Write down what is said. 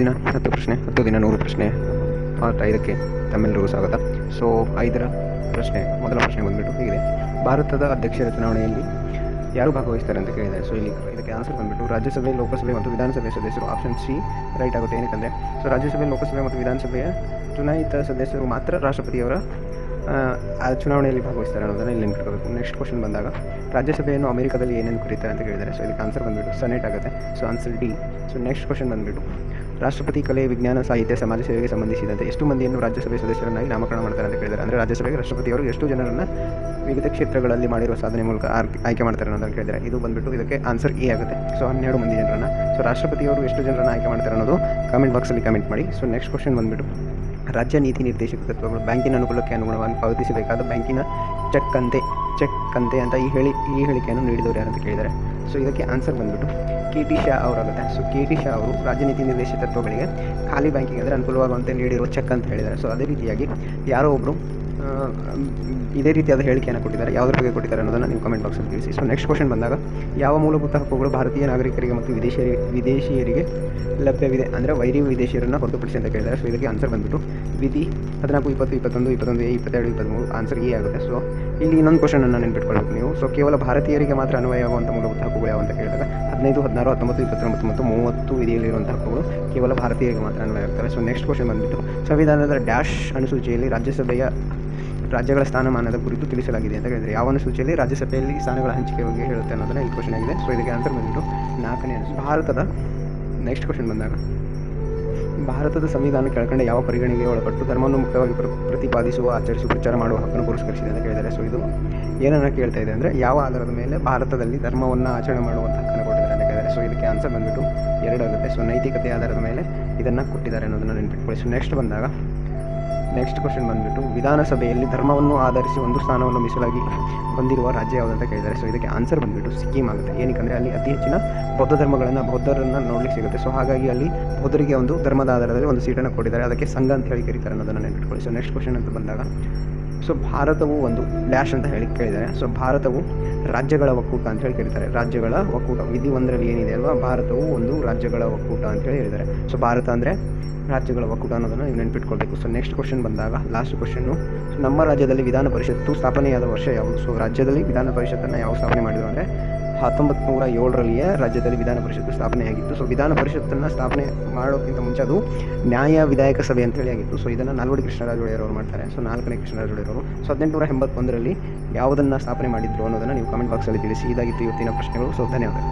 ದಿನ 10 ಪ್ರಶ್ನೆ, 10 ದಿನ 100 ಪ್ರಶ್ನೆ ಪಾರ್ಟ್ 5ಕ್ಕೆ ತಮ್ಮೆಲ್ಲರಿಗೂ ಸ್ವಾಗತ. ಸೊ 5ರ ಪ್ರಶ್ನೆ, ಮೊದಲ ಪ್ರಶ್ನೆ ಬಂದುಬಿಟ್ಟು ಹೀಗಿದೆ: ಭಾರತದ ಅಧ್ಯಕ್ಷರ ಚುನಾವಣೆಯಲ್ಲಿ ಯಾರು ಭಾಗವಹಿಸ್ತಾರೆ ಅಂತ ಕೇಳಿದ್ದಾರೆ. ಸೊ ಇಲ್ಲಿ ಇದಕ್ಕೆ ಆನ್ಸರ್ ಬಂದುಬಿಟ್ಟು ರಾಜ್ಯಸಭೆ, ಲೋಕಸಭೆ ಮತ್ತು ವಿಧಾನಸಭೆ ಸದಸ್ಯರು. ಆಪ್ಷನ್ ಸಿ ರೈಟ್ ಆಗುತ್ತೆ. ಏನಕ್ಕಂದರೆ ಸೊ ರಾಜ್ಯಸಭೆ, ಲೋಕಸಭೆ ಮತ್ತು ವಿಧಾನಸಭೆಯ ಚುನಾಯಿತ ಸದಸ್ಯರು ಮಾತ್ರ ರಾಷ್ಟ್ರಪತಿಯವರ ಚುನಾವಣೆಯಲ್ಲಿ ಭಾಗವಹಿಸ್ತಾರೆ ಅನ್ನೋದನ್ನು ಇಲ್ಲಿ ನೆನಪಿಟ್ಕೋಬೇಕು. ನೆಕ್ಸ್ಟ್ ಕ್ವಶನ್ ಬಂದಾಗ ರಾಜ್ಯಸಭೆಯನ್ನು ಅಮೆರಿಕದಲ್ಲಿ ಏನೇನು ಕರೀತಾರೆ ಅಂತ ಕೇಳಿದ್ದಾರೆ. ಸೊ ಇದಕ್ಕೆ ಆನ್ಸರ್ ಬಂದುಬಿಟ್ಟು ಸೆನೆಟ್ ಆಗುತ್ತೆ. So answer D. So next question ಬಂದುಬಿಟ್ಟು ರಾಷ್ಟ್ರಪತಿ ಕಲೆ, ವಿಜ್ಞಾನ, ಸಾಹಿತ್ಯ, ಸಮಾಜ ಸೇವೆಗೆ ಸಂಬಂಧಿಸಿದಂತೆ ಎಷ್ಟು ಮಂದಿಯನ್ನು ರಾಜ್ಯಸಭೆ ಸದಸ್ಯರನ್ನಾಗಿ ನಾಮಕರಣ ಮಾಡ್ತಾರೆ ಅಂತ ಕೇಳಿದ್ದಾರೆ. ಅಂದರೆ ರಾಜ್ಯಸಭೆಗೆ ರಾಷ್ಟ್ರಪತಿಯವರು ಎಷ್ಟು ಜನರನ್ನು ವಿವಿಧ ಕ್ಷೇತ್ರಗಳಲ್ಲಿ ಮಾಡಿರುವ ಸಾಧನೆ ಮೂಲಕ ಆಯ್ಕೆ ಮಾಡ್ತಾರೆ ಅನ್ನೋದನ್ನು ಕೇಳಿದ್ದಾರೆ. ಇದು ಬಂದುಬಿಟ್ಟು ಇದಕ್ಕೆ ಆನ್ಸರ್ ಎ ಆಗುತ್ತೆ. ಸೊ 12 ಮಂದಿ ಜನರನ್ನು. ಸೊ ರಾಷ್ಟ್ರಪತಿಯವರು ಎಷ್ಟು ಜನರನ್ನು ಆಯ್ಕೆ ಮಾಡ್ತಾರೆ ಅನ್ನೋದು ಕಾಮೆಂಟ್ ಬಾಕ್ಸಲ್ಲಿ ಕಮೆಂಟ್ ಮಾಡಿ. ಸೊ ನೆಕ್ಸ್ಟ್ ಕ್ವಶನ್ ಬಂದುಬಿಟ್ಟು ರಾಜ್ಯ ನೀತಿ ನಿರ್ದೇಶಕ ತತ್ವಗಳು ಬ್ಯಾಂಕಿನ ಅನುಕೂಲಕ್ಕೆ ಅನುಗುಣವಾಗಿ ಪಾವತಿಸಬೇಕಾದ ಬ್ಯಾಂಕಿನ ಚೆಕ್ ಅಂತೆ ಅಂತ ಈ ಹೇಳಿಕೆಯನ್ನು ನೀಡಿದವರು ಯಾರು ಅಂತ ಕೇಳಿದ್ದಾರೆ. ಸೊ ಇದಕ್ಕೆ ಆನ್ಸರ್ ಬಂದುಬಿಟ್ಟು ಕೆ.ಟಿ. ಶಾ ಅವರಾಗುತ್ತೆ. So K T. ಶಾ ಅವರು ರಾಜ್ಯ ನೀತಿ ನಿರ್ದೇಶಕ ತತ್ವಗಳಿಗೆ ಖಾಲಿ ಬ್ಯಾಂಕಿಂಗ್ ಅಂದರೆ ಅನುಕೂಲವಾಗುವಂತೆ ನೀಡಿರುವ ಚೆಕ್ ಅಂತ ಹೇಳಿದ್ದಾರೆ. ಸೊ ಅದೇ ರೀತಿಯಾಗಿ ಯಾರೋ ಒಬ್ಬರು ಇದೇ ರೀತಿಯಾದ ಹೇಳಿಕೆಯನ್ನು ಕೊಟ್ಟಿದ್ದಾರೆ. ಯಾವುದ್ರ ಬಗ್ಗೆ ಕೊಟ್ಟಿದ್ದಾರೆ ಅನ್ನೋದನ್ನು ನೀವು ಕಮೆಂಟ್ ಬಾಕ್ಸಲ್ಲಿ ತಿಳಿಸಿ. ಸೊ ನೆಕ್ಸ್ಟ್ ಕ್ವಶನ್ ಬಂದಾಗ ಯಾವ ಮೂಲಭೂತ ಹಕ್ಕುಗಳು ಭಾರತೀಯ ನಾಗರಿಕರಿಗೆ ಮತ್ತು ವಿದೇಶಿಯರಿಗೆ ಲಭ್ಯವಿದೆ ಅಂದರೆ ವೈರಿ ವಿದೇಶಿಯರನ್ನು ಹೊರತುಪಡಿಸಿ ಅಂತ ಕೇಳಿದ್ದಾರೆ. ಸೊ ಇದಕ್ಕೆ ಆನ್ಸರ್ ಬಂದುಬಿಟ್ಟು ವಿಧಿ 14, 20, 21, 21A, 22, 23 ಆನ್ಸರ್ ಎ ಆಗುತ್ತೆ. ಸೊ ಇಲ್ಲಿ ಇನ್ನೊಂದು ಕ್ವಶನನ್ನು ನೆನಪಿಟ್ಕೊಳ್ಬೇಕು ನೀವು. ಸೊ ಕೇವಲ ಭಾರತೀಯರಿಗೆ ಮಾತ್ರ ಅನ್ವಯವಾಗುವಂಥ ಮೂಲಭೂತ ಹಕ್ಕುಗಳು ಯಾವ ಅಂತ ಕೇಳಿದಾಗ 15, 16, 19, 29 ಮತ್ತು 30 ವಿಧಿಯಲ್ಲಿರುವಂಥ ಹಕ್ಕುಗಳು ಕೇವಲ ಭಾರತೀಯರಿಗೆ ಮಾತ್ರ ಅನ್ವಯ ಆಗ್ತವೆ. ಸೊ ನೆಕ್ಸ್ಟ್ ಕ್ವಶನ್ ಬಂದುಬಿಟ್ಟು ಸಂವಿಧಾನದ ಡ್ಯಾಶ್ ಅನುಸೂಚಿಯಲ್ಲಿ ರಾಜ್ಯಸಭೆಯ ರಾಜ್ಯಗಳ ಸ್ಥಾನಮಾನದ ಕುರಿತು ತಿಳಿಸಲಾಗಿದೆ ಅಂತ ಹೇಳಿದರೆ ಯಾವ ಅನುಸೂಚಿಯಲ್ಲಿ ರಾಜ್ಯಸಭೆಯಲ್ಲಿ ಸ್ಥಾನಗಳ ಹಂಚಿಕೆ ಬಗ್ಗೆ ಹೇಳುತ್ತೆ ಅನ್ನೋದನ್ನ ಈ ಕ್ವಶನ್ ಆಗಿದೆ. ಸೊ ಇದಕ್ಕೆ ಆನ್ಸರ್ ಬಂದುಬಿಟ್ಟು 4ನೇ ಭಾರತದ ನೆಕ್ಸ್ಟ್ ಕ್ವಶನ್ ಬಂದಾಗ ಭಾರತದ ಸಂವಿಧಾನ ಕೆಳಕಂಡ ಯಾವ ಪರಿಗಣನೆಗೆ ಒಳಪಟ್ಟು ಧರ್ಮವನ್ನು ಮುಖ್ಯವಾಗಿ ಪ್ರತಿಪಾದಿಸುವ, ಆಚರಿಸುವ, ಪ್ರಚಾರ ಮಾಡುವ ಹಕ್ಕನ್ನು ಪುರಸ್ಕರಿಸಿದೆ ಅಂತ ಕೇಳಿದ್ದಾರೆ. ಸೊ ಇದು ಏನನ್ನು ಕೇಳ್ತಾ ಇದೆ ಅಂದರೆ ಯಾವ ಆಧಾರದ ಮೇಲೆ ಭಾರತದಲ್ಲಿ ಧರ್ಮವನ್ನು ಆಚರಣೆ ಮಾಡುವಂಥ ಹಕ್ಕನ್ನು ಕೊಟ್ಟಿದ್ದಾರೆ ಅಂತ ಕೇಳಿದ್ದಾರೆ. ಸೊ ಇದಕ್ಕೆ ಆನ್ಸರ್ ಬಂದುಬಿಟ್ಟು 2 ಆಗುತ್ತೆ. ಸೊ ನೈತಿಕತೆ ಆಧಾರದ ಮೇಲೆ ಇದನ್ನು ಕೊಟ್ಟಿದ್ದಾರೆ ಅನ್ನೋದನ್ನು ನೆನಪಿಟ್ಕೊಳ್ಳಿ. ಸೊ ನೆಕ್ಸ್ಟ್ ಕ್ವಶನ್ ಬಂದುಬಿಟ್ಟು ವಿಧಾನಸಭೆಯಲ್ಲಿ ಧರ್ಮವನ್ನು ಆಧರಿಸಿ ಒಂದು ಸ್ಥಾನವನ್ನು ಮೀಸಲಾಗಿ ಹೊಂದಿರುವ ರಾಜ್ಯ ಯಾವುದಂತ ಕೇಳಿದ್ದಾರೆ. ಸೊ ಇದಕ್ಕೆ ಆನ್ಸರ್ ಬಂದುಬಿಟ್ಟು ಸಿಕ್ಕಿಂ ಆಗುತ್ತೆ. ಏನಕ್ಕೆ ಅಲ್ಲಿ ಅತಿ ಹೆಚ್ಚಿನ ಬೌದ್ಧರನ್ನು ನೋಡಲಿಕ್ಕೆ ಸಿಗುತ್ತೆ. ಸೊ ಹಾಗಾಗಿ ಅಲ್ಲಿ ಬೌದ್ಧರಿಗೆ ಒಂದು ಧರ್ಮದ ಆಧಾರದಲ್ಲಿ ಒಂದು ಸೀಟನ್ನು ಕೊಟ್ಟಿದ್ದಾರೆ. ಅದಕ್ಕೆ ಸಂಘ ಅಂತ ಹೇಳಿ ಕರೀತಾರೆ ಅನ್ನೋದನ್ನು ನೆನಪಿಟ್ಕೊಳ್ಳಿ. ಸೊ ನೆಕ್ಸ್ಟ್ ಕ್ವಶನ್ ಅಂತ ಬಂದಾಗ ಸೊ ಭಾರತವು ಒಂದು ಡ್ಯಾಶ್ ಅಂತ ಹೇಳಿ ಕೇಳಿದ್ದಾರೆ. ಸೊ ಭಾರತವು ರಾಜ್ಯಗಳ ಒಕ್ಕೂಟ ಅಂತ ಹೇಳಿ ಕರೀತಾರೆ. ರಾಜ್ಯಗಳ ಒಕ್ಕೂಟ ವಿಧಿ 1ರಲ್ಲಿ ಏನಿದೆ ಅಲ್ವಾ, ಭಾರತವು ಒಂದು ರಾಜ್ಯಗಳ ಒಕ್ಕೂಟ ಅಂತ ಹೇಳಿ ಹೇಳಿದ್ದಾರೆ. ಸೊ ಭಾರತ ಅಂದರೆ ರಾಜ್ಯಗಳ ಒಕ್ಕೂಟ ಅನ್ನೋದನ್ನು ನೀವು ನೆನಪಿಟ್ಕೊಳ್ಬೇಕು. ಸೊ ನೆಕ್ಸ್ಟ್ ಕ್ವಶನ್ ಬಂದಾಗ ಲಾಸ್ಟ್ ಕ್ವಶನ್ನು ನಮ್ಮ ರಾಜ್ಯದಲ್ಲಿ ವಿಧಾನ ಪರಿಷತ್ತು ಸ್ಥಾಪನೆಯಾದ ವರ್ಷ ಯಾವುದು? ಸೊ ರಾಜ್ಯದಲ್ಲಿ ವಿಧಾನ ಪರಿಷತ್ತನ್ನು ಯಾವ ಸ್ಥಾಪನೆ ಮಾಡಿದ್ರು ಅಂದರೆ 1907ರಲ್ಲಿಯೇ ರಾಜ್ಯದಲ್ಲಿ ವಿಧಾನ ಪರಿಷತ್ತು ಸ್ಥಾಪನೆಯಾಗಿತ್ತು. ಸೊ ವಿಧಾನ ಪರಿಷತ್ತನ್ನು ಸ್ಥಾಪನೆ ಮಾಡೋಕ್ಕಿಂತ ಮುಂಚೆ ಅದು ನ್ಯಾಯ ವಿಧಾಯಕ ಸಭೆ ಅಂತೇಳಿ ಆಗಿತ್ತು. ಸೊ ಇದನ್ನು ನಾಲ್ವಡಿ ಕೃಷ್ಣರಾಜ ಒಡೆಯರವರು ಮಾಡ್ತಾರೆ. ಸೊ 4ನೇ ಕೃಷ್ಣರಾಜ ಒಡೆಯರವರು 1881ರಲ್ಲಿ ಯಾವುದನ್ನು ಸ್ಥಾಪನೆ ಮಾಡಿದ್ರು ಅನ್ನೋದನ್ನು ನೀವು ಕಮೆಂಟ್ ಬಾಕ್ಸಲ್ಲಿ ತಿಳಿಸಿ. ಇದಾಗಿತ್ತು ಇವತ್ತಿನ ಪ್ರಶ್ನೆಗಳು. ಸೊ ಧನ್ಯವಾದ.